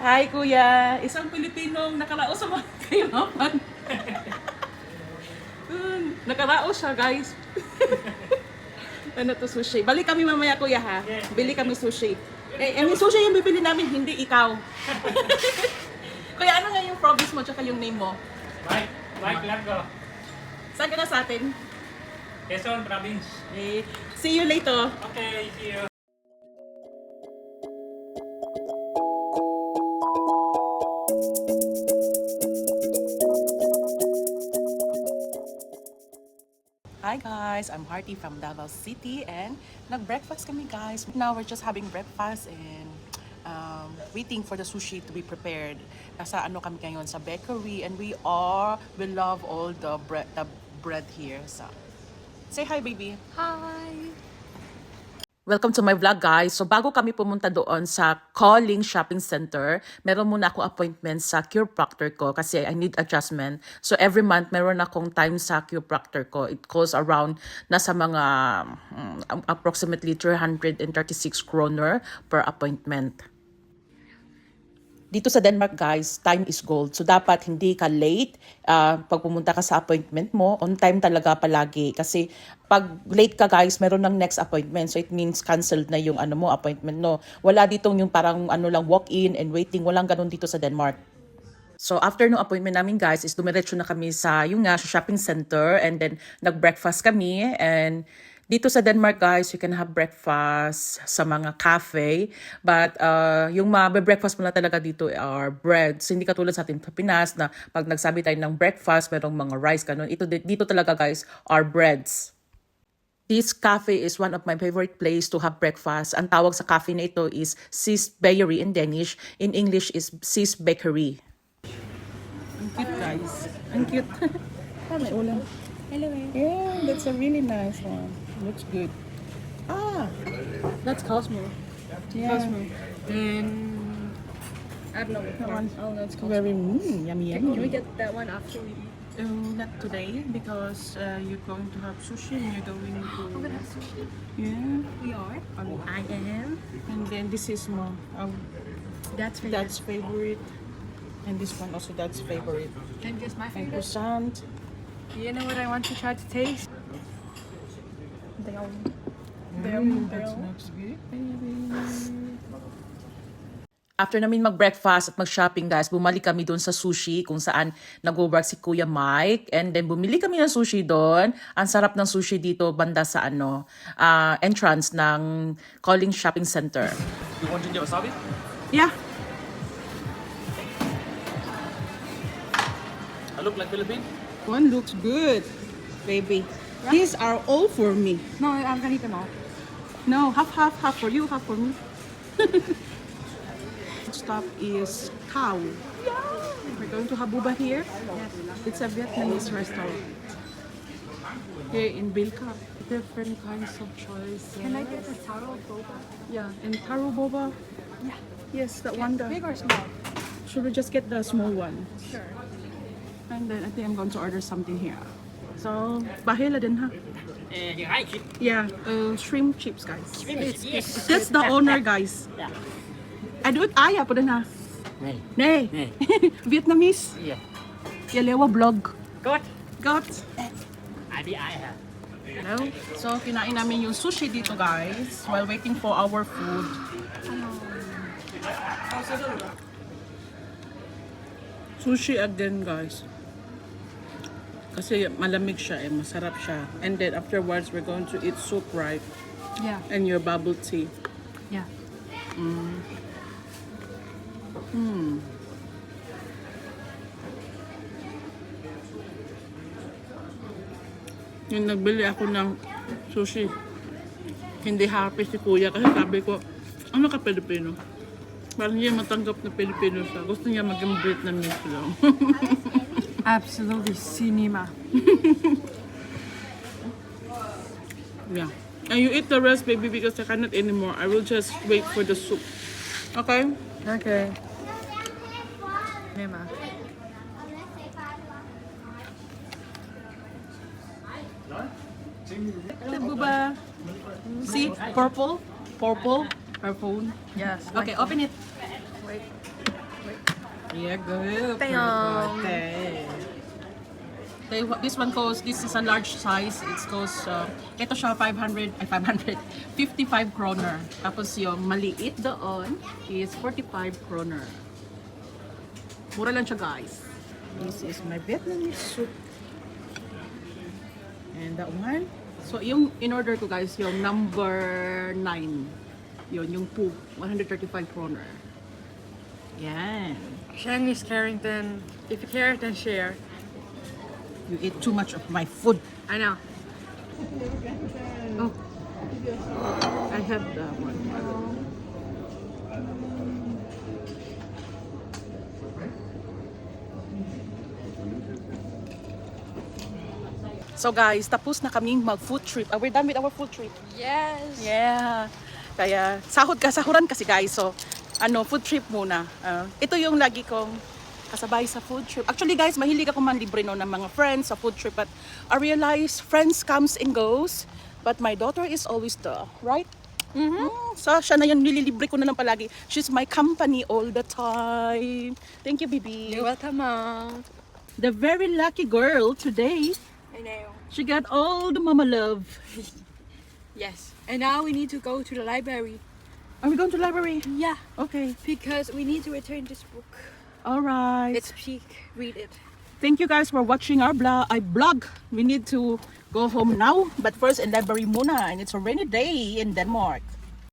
Hi, Kuya. Isang Pilipinong nakaraos sa mga kahirapan. Nakaraos siya, guys. Ano to, sushi? Balik kami mamaya, Kuya, ha? Bili kami sushi. Yung sushi yung bibili namin, hindi ikaw. Kuya, ano nga yung province mo tsaka yung name mo? Mike Largo, Saan ka na sa atin? Quezon Province. See you later. Okay, see you. Hi guys, I'm Harty from Davao City and nag-breakfast kami guys. Now we're just having breakfast and waiting for the sushi to be prepared. Nasa ano kami ngayon sa bakery and we love all the bread here. So, say hi baby. Hi! Welcome to my vlog guys. So bago kami pumunta doon sa Calling Shopping Center, meron muna ako appointment sa chiropractor ko kasi I need adjustment. So every month meron akong time sa chiropractor ko. It costs around nasa mga approximately 336 kroner per appointment. Dito sa Denmark guys, time is gold. So dapat hindi ka late pag pumunta ka sa appointment mo. On time talaga palagi. Kasi pag late ka guys, meron ng next appointment. So it means canceled na yung ano mo, appointment no. Wala ditong yung parang ano lang walk-in and waiting. Walang ganun dito sa Denmark. So after no appointment namin guys, is dumiretso na kami sa yung nga sa shopping center and then nag-breakfast kami and dito sa Denmark guys, you can have breakfast sa mga cafe. But yung breakfast mo na talaga dito are breads. Hindi katulad sa atin sa Pinas na pag nagsabi tayo ng breakfast, merong mga rice, ganun. Dito talaga guys are breads. This cafe is one of my favorite place to have breakfast. Ang tawag sa cafe na ito is Sis Bakery in Danish. In English is Sis Bakery. Ang cute guys. Ang cute. May ulam. Hello. Yeah, that's a really nice one. Looks good. That's Cosmo. Yeah. Cosmo. And I don't know what That one. Oh, that's Cosmo. Very yummy, Can we yummy. get that one after we eat? Not today because you're going to have sushi and you're going We're to gonna have sushi. yeah. We are. I am. And then this is That's favorite. dad's favorite, and this one also dad's favorite. And guess my And favorite. croissant. You know what I want to try to taste? That looks good, baby. After namin mag-breakfast at mag-shopping guys, bumalik kami doon sa sushi kung saan nag-work si Kuya Mike. And then bumili kami ng sushi doon. Ang sarap ng sushi dito banda sa entrance ng Calling Shopping Center. You want ginger wasabi? Yeah. I look like Philippine? One looks good, baby. These are all for me. No, I'm gonna eat them all. No, half for you, half for me. Stop is cow. We're going to have boba here. It's a Vietnamese restaurant. Here in Bilka. Different kinds of choices. Can I get the taro boba? Yeah, and taro boba. Yeah. Yes, that one. Big or small? Should we just get the small one? Sure. And then I think I'm going to order something here. So, bahila din ha? You like it? Yeah, shrimp chips guys. That's the owner guys. Yeah. I do it aya po din ha? Hey. Nay. Hey. Vietnamese. Yeah. Yalewa vlog. Good. Got. I have. Hello. So, kinain namin yung sushi dito guys while waiting for our food. Sushi again guys. Kasi malamig siya eh, masarap siya. And then afterwards, we're going to eat soup, right? Yeah. And your bubble tea. Yeah. Yung nagbili ako ng sushi, hindi happy si kuya kasi sabi ko, ano ka Pilipino? Parang hindi matanggap na Pilipino siya. Gusto niya maging Vietnamese lang. Absolutely cinema. Yeah. And you eat the rest, baby, because I cannot anymore. I will just wait for the soup. Okay? Okay. Cinema. Buba. See? Purple. Purple. Her phone. Yes. Okay, open it. Wait. Yeah, good. Damn. This one costs, this is a large size. It costs, ito siya 500, 55 kroner. Tapos yung maliit doon is 45 kroner. Mura lang siya, guys. This is my Vietnamese soup. And that one. So yung in-order ko, guys, yung number 9. Yun, yung poop. 135 kroner. Yan. Sharing is caring, then if you care, then share. You eat too much of my food. I know. Oh. I have that one. So guys, tapos na kaming mag-food trip. We're done with our food trip. Yes. Yeah. Kaya sahuran kasi guys. So, food trip muna. Ito yung lagi kong kasabay sa food trip. Actually guys, mahilig ako man libre no ng mga friends sa food trip, but I realize friends comes and goes, but my daughter is always the, right? So siya na yung nililibre ko na lang palagi. She's my company all the time. Thank you, baby. You're welcome, Mom. The very lucky girl today. I know. She got all the mama love. Yes. And now we need to go to the library. Are we going to library? Yeah. Okay. Because we need to return this book. All right. Let's peek. Read it. Thank you guys for watching our blog. We need to go home now, but first in library muna, and it's a rainy day in Denmark.